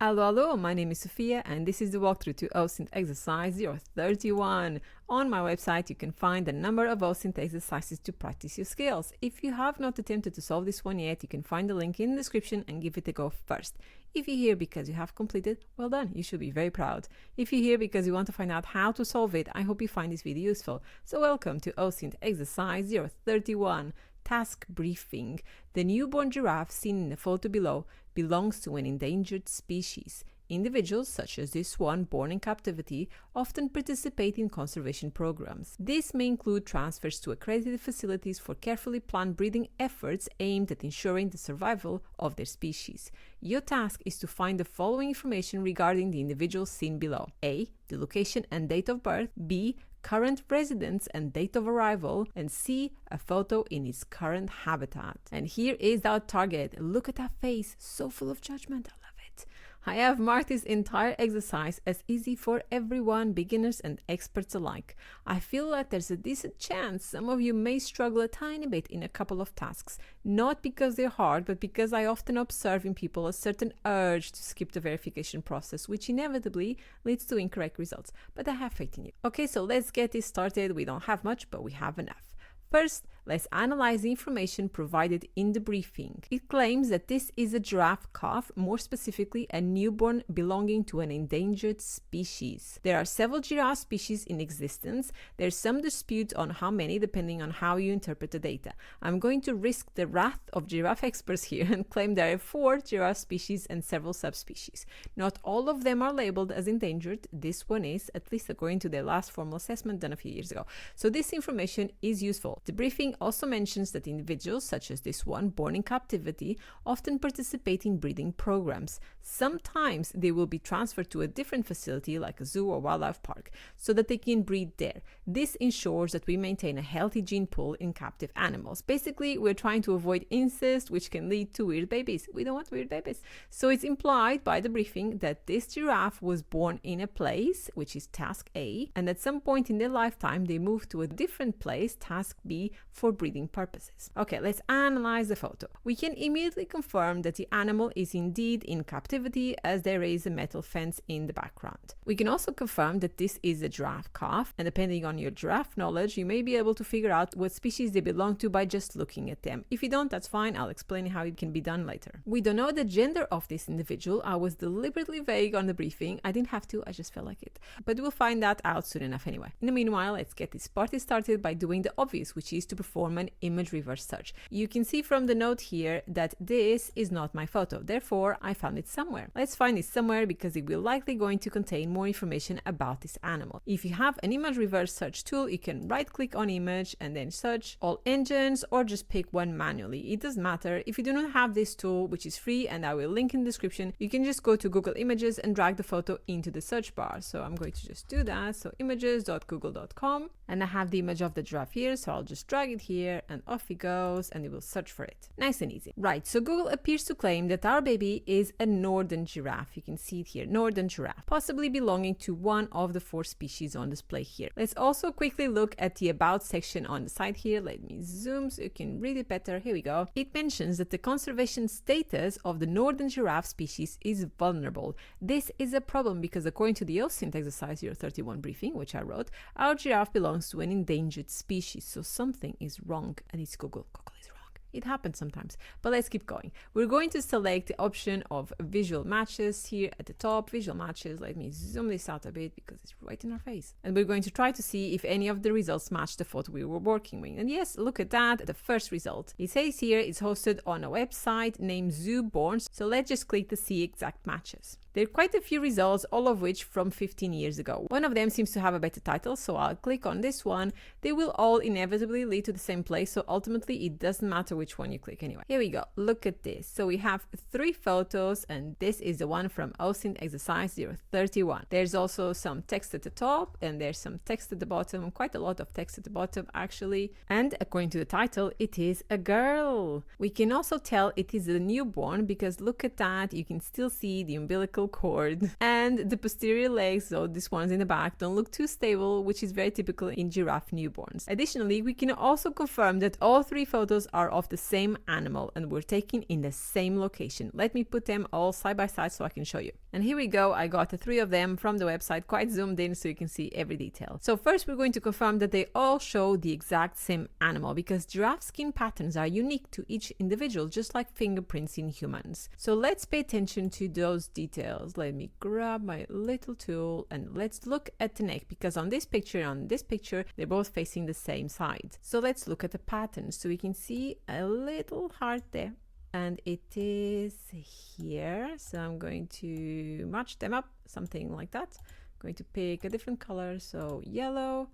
Hello, my name is Sofia and this is the walkthrough to OSINT Exercise 031. On my website you can find a number of OSINT exercises to practice your skills. If you have not attempted to solve this one yet, you can find the link in the description and give it a go first. If you're here because you have completed, well done, you should be very proud. If you're here because you want to find out how to solve it, I hope you find this video useful. So welcome to OSINT Exercise 031. Task briefing. The newborn giraffe seen in the photo below belongs to an endangered species. Individuals, such as this one born in captivity, often participate in conservation programs. This may include transfers to accredited facilities for carefully planned breeding efforts aimed at ensuring the survival of their species. Your task is to find the following information regarding the individuals seen below. A. The location and date of birth. B. Current residence and date of arrival, and C, a photo in its current habitat. And here is our target. Look at that face, so full of judgment. I love it. I have marked this entire exercise as easy for everyone, beginners and experts alike. I feel like there's a decent chance some of you may struggle a tiny bit in a couple of tasks, not because they're hard, but because I often observe in people a certain urge to skip the verification process, which inevitably leads to incorrect results. But I have faith in you. Okay, so let's get this started. We don't have much, but we have enough. First, let's analyze the information provided in the briefing. It claims that this is a giraffe calf, more specifically a newborn belonging to an endangered species. There are several giraffe species in existence. There's some dispute on how many depending on how you interpret the data. I'm going to risk the wrath of giraffe experts here and claim there are 4 giraffe species and several subspecies. Not all of them are labeled as endangered. This one is, at least according to their last formal assessment done a few years ago. So this information is useful. The briefing also mentions that individuals, such as this one, born in captivity, often participate in breeding programs. Sometimes they will be transferred to a different facility like a zoo or wildlife park so that they can breed there. This ensures that we maintain a healthy gene pool in captive animals. Basically, we're trying to avoid incest, which can lead to weird babies. We don't want weird babies. So it's implied by the briefing that this giraffe was born in a place, which is task A, and at some point in their lifetime they moved to a different place, task B, for breeding purposes. Okay, let's analyze the photo. We can immediately confirm that the animal is indeed in captivity as there is a metal fence in the background. We can also confirm that this is a giraffe calf, and depending on your giraffe knowledge, you may be able to figure out what species they belong to by just looking at them. If you don't, that's fine. I'll explain how it can be done later. We don't know the gender of this individual. I was deliberately vague on the briefing. I didn't have to, I just felt like it. But we'll find that out soon enough anyway. In the meanwhile, let's get this party started by doing the obvious, which is to perform an image reverse search. You can see from the note here that this is not my photo, therefore I found it somewhere. Let's find it somewhere because it will likely going to contain more information about this animal. If you have an image reverse search tool, you can right click on image and then search all engines or just pick one manually. It doesn't matter. If you do not have this tool, which is free and I will link in the description, you can just go to Google Images and drag the photo into the search bar. So I'm going to just do that. So images.google.com, and I have the image of the giraffe here, so I'll just drag it here and off he goes and it will search for it. Nice and easy. Right, so Google appears to claim that our baby is a northern giraffe. You can see it here, northern giraffe, possibly belonging to one of the 4 species on display here. Let's also quickly look at the about section on the side here. Let me zoom so you can read it better. Here we go. It mentions that the conservation status of the northern giraffe species is vulnerable. This is a problem because according to the OSINT Exercise 031 briefing, which I wrote, our giraffe belongs to an endangered species, so something is wrong, and it's Google. Google is wrong. It happens sometimes, but let's keep going. We're going to select the option of visual matches here at the top. Visual matches. Let me zoom this out a bit because it's right in our face. And we're going to try to see if any of the results match the photo we were working with. And yes, look at that. The first result. It says here it's hosted on a website named ZooBorn. So let's just click to see exact matches. There are quite a few results, all of which from 15 years ago. One of them seems to have a better title, so I'll click on this one. They will all inevitably lead to the same place, so ultimately it doesn't matter which one you click anyway. Here we go. Look at this. So we have 3 photos, and this is the one from OSINT Exercise 031. There's also some text at the top, and there's some text at the bottom, quite a lot of text at the bottom actually. And according to the title, it is a girl. We can also tell it is a newborn because look at that. You can still see the umbilical cord and the posterior legs, so this one's in the back, don't look too stable, which is very typical in giraffe newborns. Additionally, we can also confirm that all 3 photos are of the same animal and were taken in the same location. Let me put them all side by side so I can show you. And here we go. I got the 3 of them from the website, quite zoomed in so you can see every detail. So first we're going to confirm that they all show the exact same animal, because giraffe skin patterns are unique to each individual, just like fingerprints in humans. So let's pay attention to those details. Let me grab my little tool and let's look at the neck, because on this picture, they're both facing the same side. So let's look at the patterns. So we can see a little heart there, and it is here. So I'm going to match them up, something like that. I'm going to pick a different color, so yellow.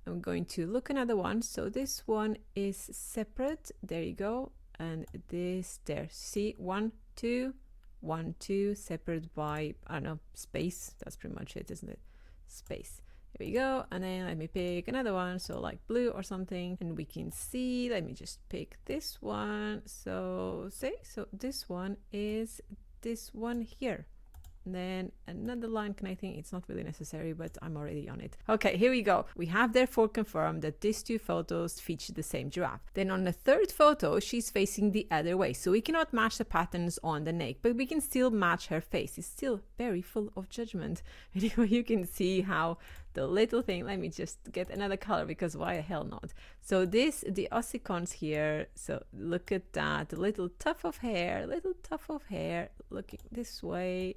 I'm going to look another one. So this one is separate. There you go. And this there. See, 1, 2, 1, 2, separate by, I don't know, space. That's pretty much it, isn't it? Space. Here we go. And then let me pick another one, so like blue or something, and we can see, let me just pick this one. So this one is this one here. And then another line connecting. It's not really necessary, but I'm already on it. Okay, here we go. We have therefore confirmed that these 2 photos feature the same giraffe. Then on the 3rd photo, she's facing the other way. So we cannot match the patterns on the neck, but we can still match her face. It's still very full of judgment. Anyway, you can see how the little thing, let me just get another color, because why the hell not? So the ossicons here, so look at that, the little tuft of hair, looking this way.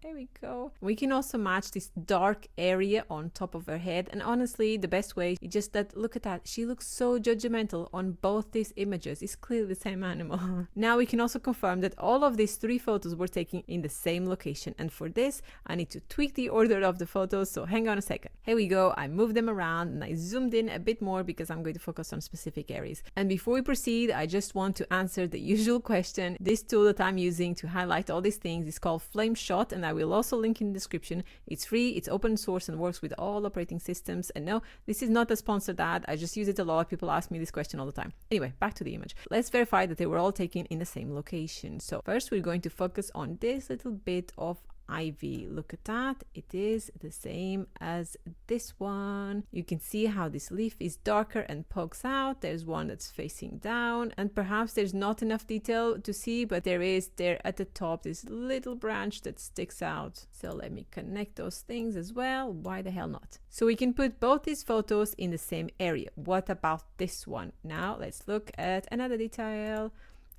There we go. We can also match this dark area on top of her head, and honestly the best way is just that, look at that, she looks so judgmental on both these images. It's clearly the same animal. Now we can also confirm that all of these 3 photos were taken in the same location, and for this I need to tweak the order of the photos, so hang on a second. Here we go. I moved them around and I zoomed in a bit more because I'm going to focus on specific areas. And before we proceed, I just want to answer the usual question. This tool that I'm using to highlight all these things is called Flame Shot, and I will also link in the description. It's free, it's open source, and works with all operating systems. And no, this is not a sponsored ad. I just use it a lot. People ask me this question all the time. Anyway, back to the image. Let's verify that they were all taken in the same location. So first we're going to focus on this little bit of ivy. Look at that, it is the same as this one. You can see how this leaf is darker and pokes out. There's one that's facing down, and perhaps there's not enough detail to see, but there is there at the top this little branch that sticks out. So let me connect those things as well. Why the hell not? So we can put both these photos in the same area. What about this one? Now let's look at another detail.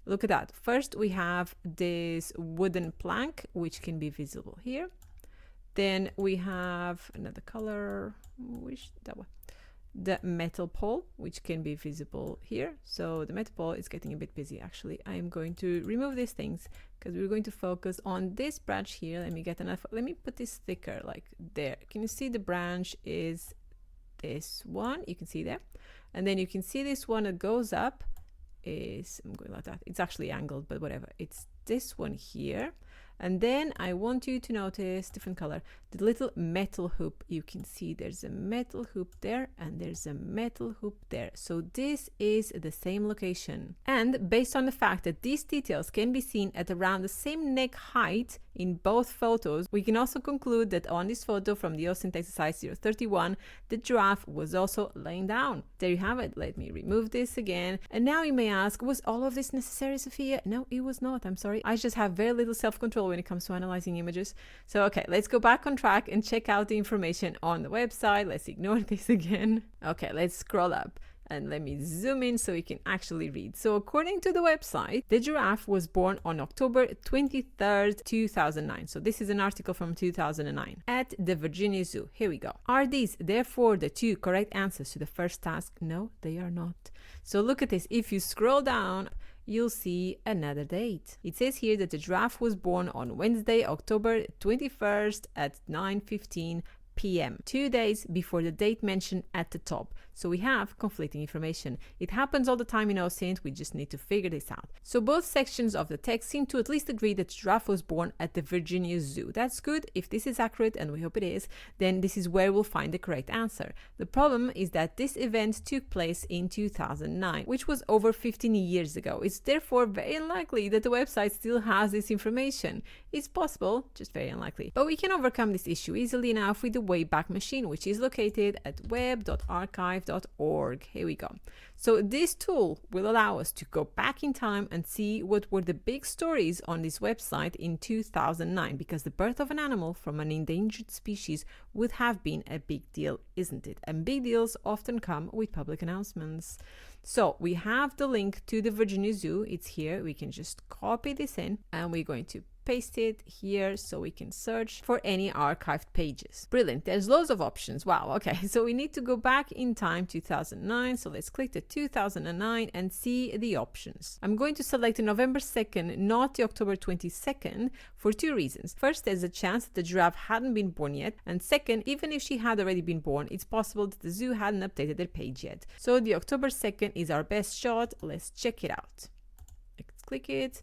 Look at that. First, we have this wooden plank, which can be visible here. Then we have another color, that one. The metal pole, which can be visible here. So the metal pole is getting a bit busy, actually. I am going to remove these things because we're going to focus on this branch here. Let me get enough. Let me put this thicker, like there. Can you see the branch is this one? You can see there. And then you can see this one that goes up. I'm going like that. It's actually angled, but whatever. It's this one here. And then I want you to notice different color, the little metal hoop. You can see there's a metal hoop there and there's a metal hoop there. So this is the same location. And based on the fact that these details can be seen at around the same neck height in both photos, we can also conclude that on this photo from the OSINT Exercise 031, the giraffe was also laying down. There you have it. Let me remove this again. And now you may ask, was all of this necessary, Sofia? No, it was not. I'm sorry. I just have very little self-control when it comes to analyzing images. So okay, let's go back on track and check out the information on the website. Let's ignore this again. Okay, let's scroll up and let me zoom in so we can actually read. So according to the website, the giraffe was born on October 23rd, 2009. So this is an article from 2009 at the Virginia Zoo. Here we go. Are these therefore the 2 correct answers to the first task? No, they are not. So look at this. If you scroll down, you'll see another date. It says here that the giraffe was born on Wednesday, October 21st at 9:15 p.m., 2 days before the date mentioned at the top. So we have conflicting information. It happens all the time in OSINT, we just need to figure this out. So both sections of the text seem to at least agree that giraffe was born at the Virginia Zoo. That's good. If this is accurate, and we hope it is, then this is where we'll find the correct answer. The problem is that this event took place in 2009, which was over 15 years ago. It's therefore very unlikely that the website still has this information. It's possible, just very unlikely. But we can overcome this issue easily enough with the Wayback Machine, which is located at web.archive.org. archive.org. Here we go. So this tool will allow us to go back in time and see what were the big stories on this website in 2009, because the birth of an animal from an endangered species would have been a big deal, isn't it? And big deals often come with public announcements. So we have the link to the Virginia Zoo. It's here. We can just copy this in and we're going to paste it here so we can search for any archived pages. Brilliant. There's loads of options. Wow. Okay. So we need to go back in time, 2009. So let's click the 2009 and see the options. I'm going to select November 2nd, not the October 22nd, for two reasons. First, there's a chance that the giraffe hadn't been born yet. And second, even if she had already been born, it's possible that the zoo hadn't updated their page yet. So the October 2nd is our best shot. Let's check it out. Let's click it.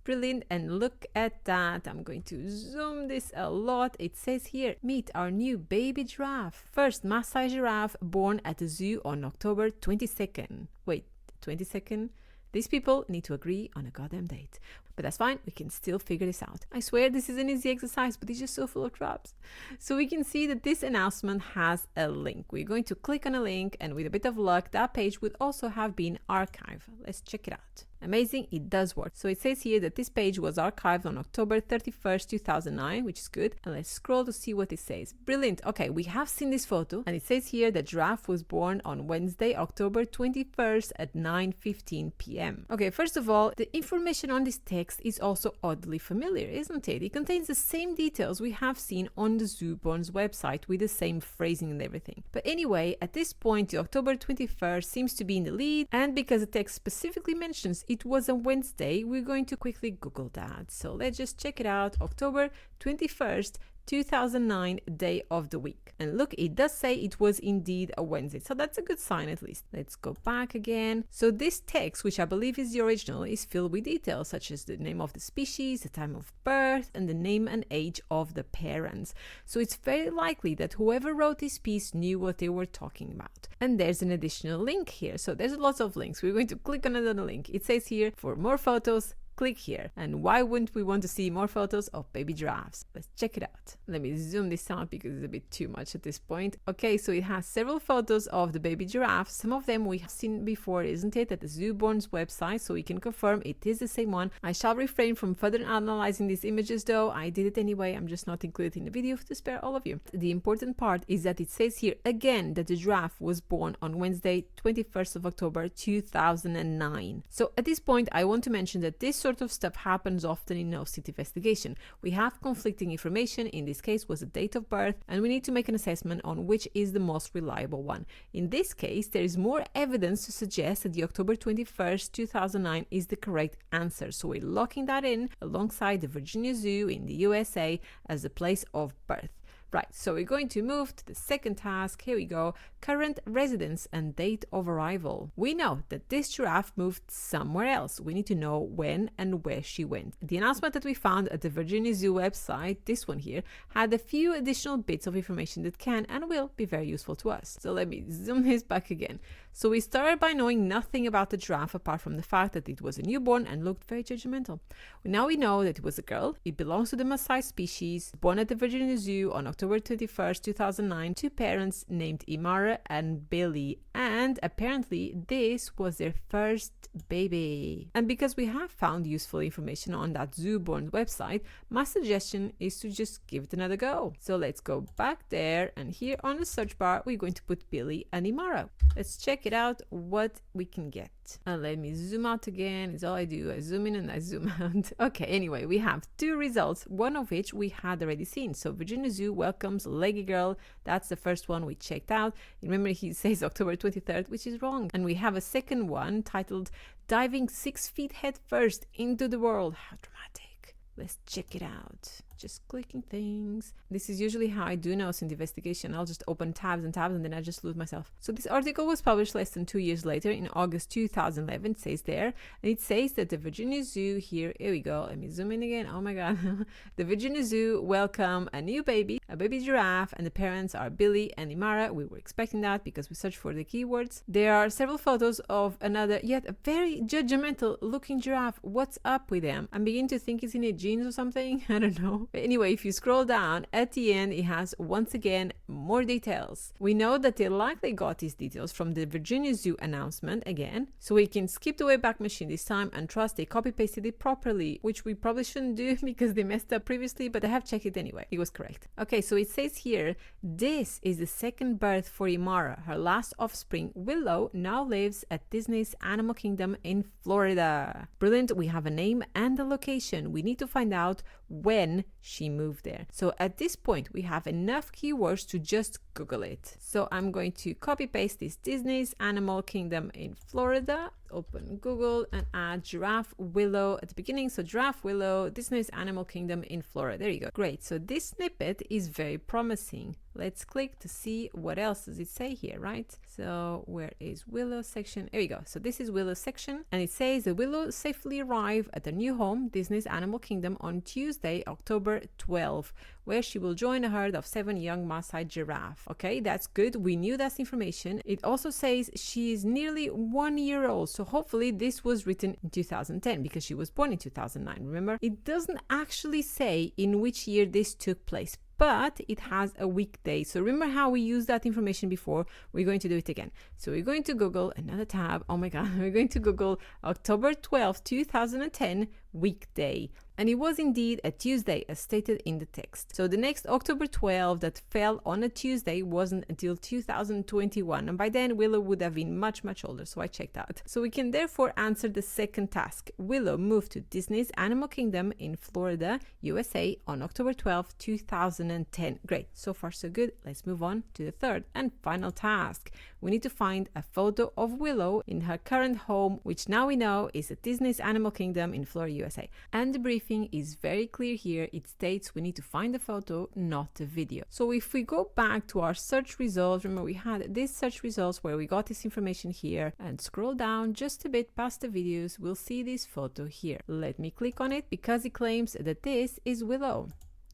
Brilliant. And look at that. I'm going to zoom this a lot. It says here, meet our new baby giraffe. First Maasai giraffe born at the zoo on October 22nd. Wait, 22nd? These people need to agree on a goddamn date. But that's fine, we can still figure this out. I swear this is an easy exercise, but it's just so full of traps. So we can see that this announcement has a link. We're going to click on a link, and with a bit of luck, that page would also have been archived. Let's check it out. Amazing, it does work. So it says here that this page was archived on October 31st, 2009, which is good. And let's scroll to see what it says. Brilliant. Okay, we have seen this photo, and it says here that giraffe was born on Wednesday, October 21st at 9:15 p.m. Okay, first of all, the information on this text is also oddly familiar, isn't it? It contains the same details we have seen on the Zooborn's website with the same phrasing and everything. But anyway, at this point, the October 21st seems to be in the lead, and because the text specifically mentions it was a Wednesday, we're going to quickly Google that. So let's just check it out. October 21st, 2009, day of the week. And look, it does say it was indeed a Wednesday. So that's a good sign at least. Let's go back again. So this text, which I believe is the original, is filled with details such as the name of the species, the time of birth, and the name and age of the parents. So it's very likely that whoever wrote this piece knew what they were talking about. And there's an additional link here. So there's lots of links. We're going to click on another link. It says here, for more photos, click here. And why wouldn't we want to see more photos of baby giraffes? Let's check it out. Let me zoom this out because it's a bit too much at this point. Okay, so it has several photos of the baby giraffes. Some of them we have seen before, isn't it, at the Zooborn's website, so we can confirm it is the same one. I shall refrain from further analyzing these images though. I did it anyway. I'm just not included in the video to spare all of you. The important part is that it says here again that the giraffe was born on Wednesday, 21st of October 2009. So at this point, I want to mention that this sort of stuff happens often in OSINT investigation. We have conflicting information. In this case was the date of birth, and we need to make an assessment on which is the most reliable one. In this case, there is more evidence to suggest that the October 21st, 2009 is the correct answer. So we're locking that in alongside the Virginia Zoo in the USA as the place of birth. Right, so we're going to move to the second task. Here we go. Current residence and date of arrival. We know that this giraffe moved somewhere else. We need to know when and where she went. The announcement that we found at the Virginia Zoo website, this one here, had a few additional bits of information that can and will be very useful to us. So let me zoom this back again. So we started by knowing nothing about the giraffe apart from the fact that it was a newborn and looked very judgmental. Now we know that it was a girl. It belongs to the Maasai species, born at the Virginia Zoo on October 21st, 2009, to parents named Imara and Billy, and apparently this was their first baby. And because we have found useful information on that Zooborn website, my suggestion is to just give it another go. So let's go back there, and here on the search bar we're going to put Billy and Imara. Let's check it out what we can get. And let me zoom out again. It's all I do. I zoom in and I zoom out. Okay, anyway, we have two results, one of which we had already seen. So Virginia Zoo welcomes Leggy Girl. That's the first one we checked out. Remember, he says October 23rd, which is wrong. And we have a second one titled Diving 6 Feet Head First into the World. How dramatic. Let's check it out. Just clicking things. This is usually how I do OSINT investigation. I'll just open tabs and tabs and then I just lose myself. So this article was published less than 2 years later in August 2011, it says there. And it says that the Virginia Zoo here we go. Let me zoom in again. Oh my God. The Virginia Zoo welcome a new baby, a baby giraffe, and the parents are Billy and Imara. We were expecting that because we searched for the keywords. There are several photos of another, yet a very judgmental looking giraffe. What's up with them? I'm beginning to think it's in a jeans or something. I don't know. But anyway, if you scroll down, at the end, it has once again more details. We know that they likely got these details from the Virginia Zoo announcement again, so we can skip the Wayback Machine this time and trust they copy-pasted it properly, which we probably shouldn't do because they messed up previously, but I have checked it anyway. It was correct. Okay, so it says here, this is the second birth for Imara. Her last offspring, Willow, now lives at Disney's Animal Kingdom in Florida. Brilliant, we have a name and a location. We need to find out when she moved there. So at this point, we have enough keywords to just Google it. So I'm going to copy paste this Disney's Animal Kingdom in Florida, open Google and add Giraffe Willow at the beginning. So Giraffe Willow, Disney's Animal Kingdom in Florida. There you go. Great. So this snippet is very promising. Let's click to see what else does it say here, right? So where is Willow section? There you go. So this is Willow section, and it says that Willow safely arrived at her new home, Disney's Animal Kingdom, on Tuesday, October 12, where she will join a herd of 7 young Maasai giraffe. Okay, that's good. We knew that's information. It also says she is nearly 1 year old. So hopefully this was written in 2010 because she was born in 2009. Remember, it doesn't actually say in which year this took place, but it has a weekday. So remember how we used that information before? We're going to do it again. So we're going to Google another tab. Oh my God, we're going to Google October 12, 2010 weekday. And it was indeed a Tuesday as stated in the text. So the next October 12 that fell on a Tuesday wasn't until 2021. And by then Willow would have been much, much older. So I checked out. So we can therefore answer the second task. Willow moved to Disney's Animal Kingdom in Florida, USA on October 12, 2010. Great. So far so good. Let's move on to the third and final task. We need to find a photo of Willow in her current home, which now we know is at Disney's Animal Kingdom in Florida, USA. And the briefing is very clear here. It states we need to find the photo, not the video. So if we go back to our search results, remember we had this search results where we got this information here, and scroll down just a bit past the videos, we'll see this photo here. Let me click on it because it claims that this is Willow.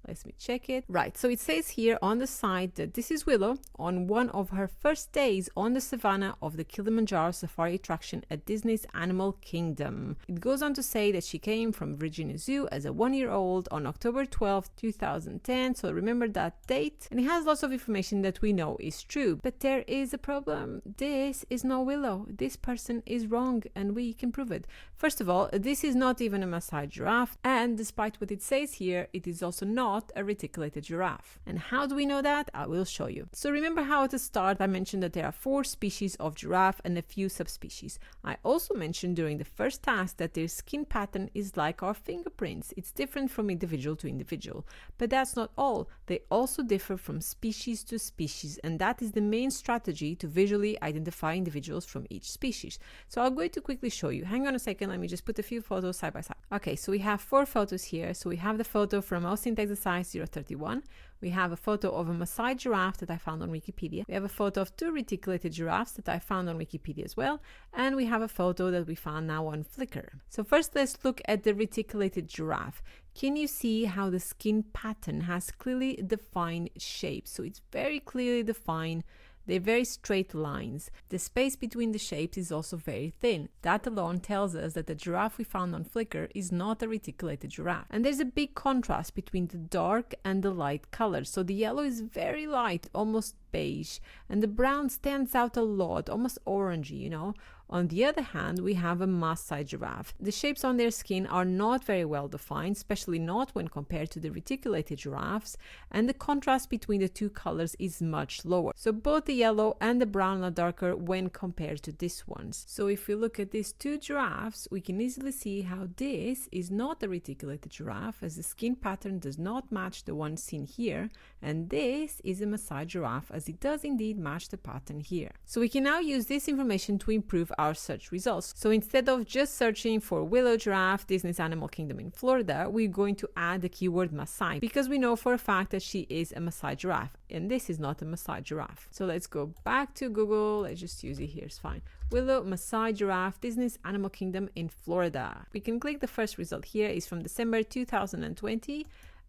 Let me check it. Right, so it says here on the side that this is Willow on one of her first days on the savannah of the Kilimanjaro safari attraction at Disney's Animal Kingdom. It goes on to say that she came from Virginia Zoo as a 1-year-old on October 12, 2010. So remember that date. And it has lots of information that we know is true. But there is a problem. This is no Willow. This person is wrong, and we can prove it. First of all, this is not even a Maasai giraffe. And despite what it says here, it is also not a reticulated giraffe. And how do we know that? I will show you. So remember how at the start I mentioned that there are 4 species of giraffe and a few subspecies. I also mentioned during the first task that their skin pattern is like our fingerprints. It's different from individual to individual. But that's not all. They also differ from species to species, and that is the main strategy to visually identify individuals from each species. So I'm going to quickly show you. Hang on a second, let me just put a few photos side by side. Okay, so we have 4 photos here. So we have the photo from OSINT Exercise 031. We have a photo of a Maasai giraffe that I found on Wikipedia. We have a photo of 2 reticulated giraffes that I found on Wikipedia as well. And we have a photo that we found now on Flickr. So first let's look at the reticulated giraffe. Can you see how the skin pattern has clearly defined shapes? So it's very clearly defined. They're very straight lines. The space between the shapes is also very thin. That alone tells us that the giraffe we found on Flickr is not a reticulated giraffe. And there's a big contrast between the dark and the light colors. So the yellow is very light, almost beige, and the brown stands out a lot, almost orangey, you know. On the other hand, we have a Maasai giraffe. The shapes on their skin are not very well defined, especially not when compared to the reticulated giraffes, and the contrast between the 2 colors is much lower. So both the yellow and the brown are darker when compared to these ones. So if we look at these 2 giraffes, we can easily see how this is not a reticulated giraffe, as the skin pattern does not match the one seen here, and this is a Maasai giraffe, as it does indeed match the pattern here. So we can now use this information to improve our search results. So instead of just searching for Willow giraffe, Disney's Animal Kingdom in Florida, we're going to add the keyword Maasai, because we know for a fact that she is a Maasai giraffe, and this is not a Maasai giraffe. So let's go back to Google. Let's just use it here, it's fine. Willow Maasai giraffe, Disney's Animal Kingdom in Florida. We can click the first result here. Is from December 2020.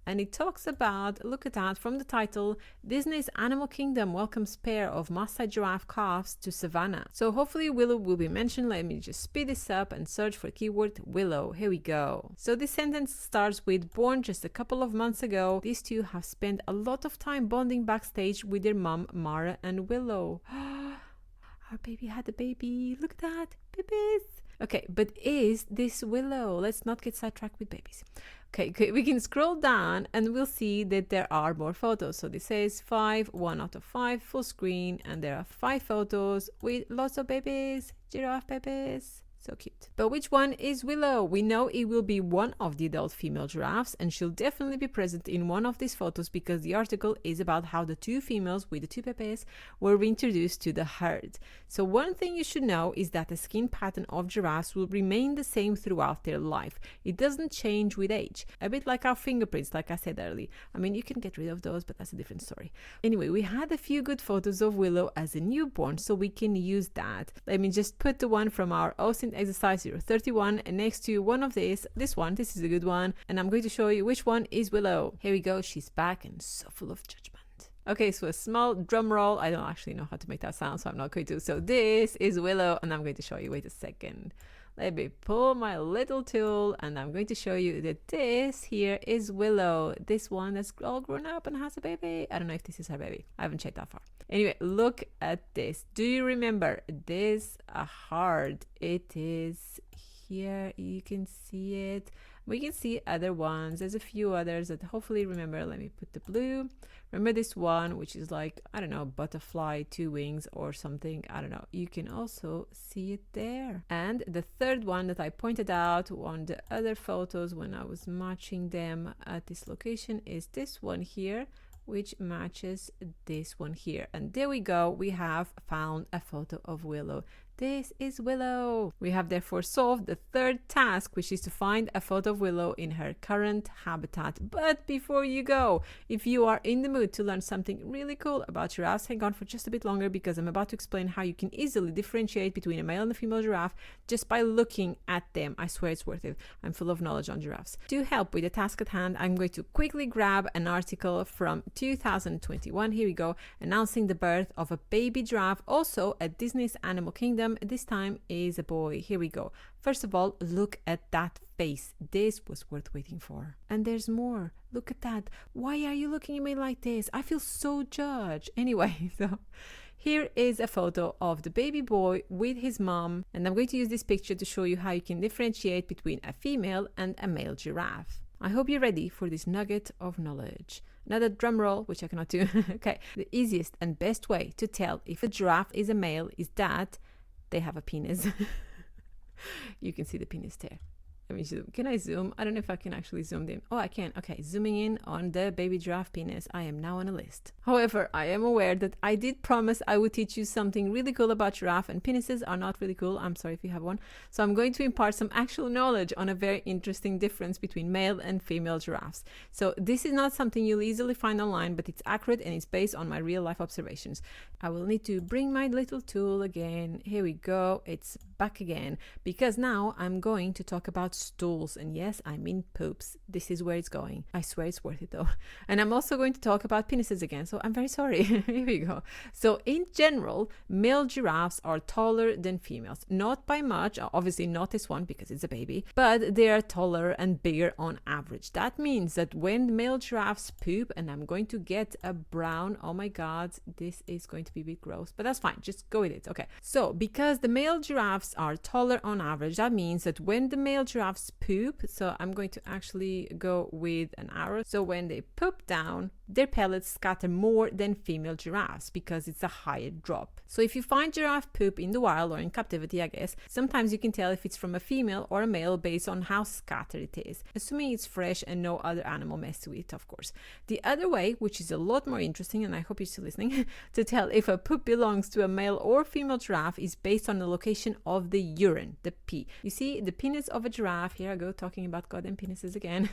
And it talks about, look at that, from the title, Disney's Animal Kingdom welcomes pair of Maasai giraffe calves to Savannah. So hopefully willow will be mentioned. Let me just speed this up and search for keyword willow. Here we go. So this sentence starts with, born just a couple of months ago, these two have spent a lot of time bonding backstage with their mom, Mara and Willow. Our baby had a baby. Look at that. Babies. Okay, but is this Willow? Let's not get sidetracked with babies. Okay, we can scroll down and we'll see that there are more photos. So this says 5, 1 out of 5, full screen, and there are 5 photos with lots of babies, giraffe babies. So cute. But which one is Willow? We know it will be one of the adult female giraffes, and she'll definitely be present in one of these photos because the article is about how the 2 females with the 2 pepes were introduced to the herd. So one thing you should know is that the skin pattern of giraffes will remain the same throughout their life. It doesn't change with age. A bit like our fingerprints, like I said earlier. I mean, you can get rid of those, but that's a different story. Anyway, we had a few good photos of Willow as a newborn, so we can use that. Let me just put the one from our OSINT Exercise 031 and next to one of this is a good one, and I'm going to show you which one is Willow. Here we go. She's back and so full of judgment. Okay, so a small drum roll. I don't actually know how to make that sound, so I'm not going to. So this is Willow, and I'm going to show you. Wait a second. Let me pull my little tool, and I'm going to show you that this here is Willow. This one that's all grown up and has a baby. I don't know if this is her baby. I haven't checked that far. Anyway, look at this. Do you remember this heart? It is here. You can see it. We can see other ones. There's a few others that hopefully remember. Let me put the blue. Remember this one, which is like, I don't know, butterfly, 2 wings or something. I don't know. You can also see it there. And the third one that I pointed out on the other photos when I was matching them at this location is this one here, which matches this one here. And there we go. We have found a photo of Willow. This is Willow. We have therefore solved the third task, which is to find a photo of Willow in her current habitat. But before you go, if you are in the mood to learn something really cool about giraffes, hang on for just a bit longer because I'm about to explain how you can easily differentiate between a male and a female giraffe just by looking at them. I swear it's worth it. I'm full of knowledge on giraffes. To help with the task at hand, I'm going to quickly grab an article from 2021. Here we go, announcing the birth of a baby giraffe, also at Disney's Animal Kingdom. This time is a boy. Here we go. First of all, look at that face. This was worth waiting for. And there's more. Look at that. Why are you looking at me like this? I feel so judged. Anyway, so here is a photo of the baby boy with his mom, and I'm going to use this picture to show you how you can differentiate between a female and a male giraffe. I hope you're ready for this nugget of knowledge. Another drum roll, which I cannot do. Okay, the easiest and best way to tell if a giraffe is a male is that they have a penis. You can see the penis there. Let me zoom. Can I zoom? I don't know if I can actually zoom in. Oh, I can. Okay, zooming in on the baby giraffe penis. I am now on a list. However, I am aware that I did promise I would teach you something really cool about giraffe, and penises are not really cool. I'm sorry if you have one. So I'm going to impart some actual knowledge on a very interesting difference between male and female giraffes. So this is not something you'll easily find online, but it's accurate and it's based on my real life observations. I will need to bring my little tool again. Here we go. It's back again because now I'm going to talk about stools, and yes, I mean poops. This is where it's going. I swear it's worth it though. And I'm also going to talk about penises again, so I'm very sorry. Here we go. So in general, male giraffes are taller than females, not by much, obviously not this one because it's a baby, but they are taller and bigger on average. That means that when the male giraffes poop, and I'm going to get a brown, oh my god, this is going to be a bit gross, but that's fine, just go with it. Okay, so because the male giraffes are taller on average, that means that when the male giraffes poop, so I'm going to actually go with an arrow, so when they poop down, their pellets scatter more than female giraffes because it's a higher drop. So if you find giraffe poop in the wild or in captivity, I guess, sometimes you can tell if it's from a female or a male based on how scattered it is, assuming it's fresh and no other animal messed with it, of course. The other way, which is a lot more interesting, and I hope you're still listening, to tell if a poop belongs to a male or female giraffe is based on the location of the urine, the pee. You see, the penis of a giraffe, here I go talking about goddamn penises again,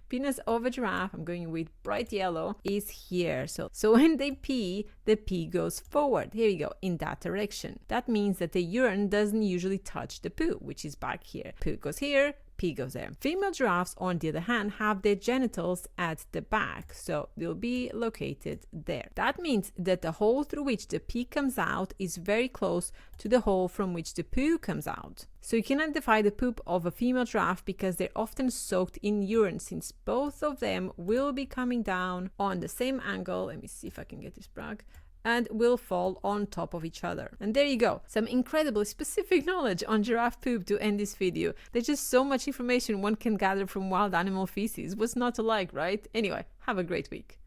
penis of a giraffe, I'm going with bright yellow, is here. So when they pee, the pee goes forward. Here we go, in that direction. That means that the urine doesn't usually touch the poo, which is back here. Poo goes here, pee goes there. Female giraffes, on the other hand, have their genitals at the back, so they'll be located there. That means that the hole through which the pee comes out is very close to the hole from which the poo comes out. So you can identify the poop of a female giraffe because they're often soaked in urine, since both of them will be coming down on the same angle. Let me see if I can get this brag. And will fall on top of each other. And there you go, some incredibly specific knowledge on giraffe poop to end this video. There's just so much information one can gather from wild animal feces. What's not to like, right? Anyway, have a great week.